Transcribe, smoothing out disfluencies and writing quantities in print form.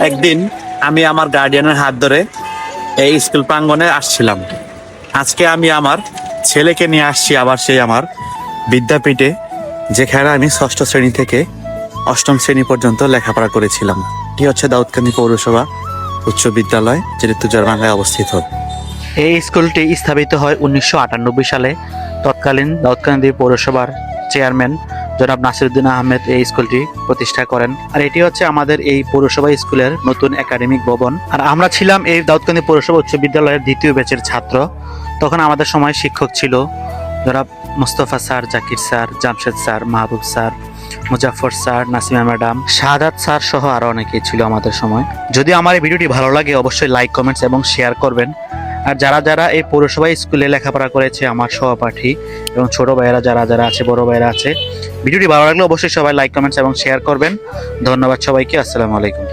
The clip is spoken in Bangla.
একদিন আমি আমার গার্ডিয়ানের হাত ধরে এই স্কুল প্রাঙ্গণে আসছিলাম। আজকে আমি আমার ছেলেকে নিয়ে আসছি আবার সেই আমার বিদ্যাপীঠে, যেখানে আমি ষষ্ঠ শ্রেণী থেকে অষ্টম শ্রেণী পর্যন্ত লেখাপড়া করেছিলাম। এটি হচ্ছে দাউদকান্দি পৌরসভা উচ্চ বিদ্যালয়, যেটি তুজারভাঙ্গায় অবস্থিত। এই স্কুলটি স্থাপিত হয় 1998 সালে। তৎকালীন দাউদকান্দি পৌরসভার চেয়ারম্যান জনাব নাসিরউদ্দিন আহমেদ এই স্কুলটি প্রতিষ্ঠা করেন। আর এটি হচ্ছে আমাদের এই পৌরসভা স্কুলের নতুন একাডেমিক ভবন। আর আমরা ছিলাম এই দাউদকান্দি পৌরসভা উচ্চ বিদ্যালয়ের দ্বিতীয় ব্যাচের ছাত্র। তখন আমাদের সময় শিক্ষক ছিল জনাব Mostafa sir, Zakir sir, Jamshed sir, Mahbub sir, Muzaffar sir, Nasima madam, Shahadat sir সহ আরো অনেকেই ছিল আমাদের সময়। যদি আমার এই ভিডিওটি ভালো লাগে অবশ্যই লাইক, কমেন্টস এবং শেয়ার করবেন। আর যারা যারা এই পৌরসভা স্কুলে লেখাপড়া করেছে, আমার সহপাঠী এবং ছোট ভাইয়েরা যারা যারা আছে, বড় ভাইয়েরা আছে, ভিডিওটি ভালো লাগলে অবশ্যই সবাই লাইক, কমেন্টস এবং শেয়ার করবেন। ধন্যবাদ সবাইকে। আসসালামু আলাইকুম।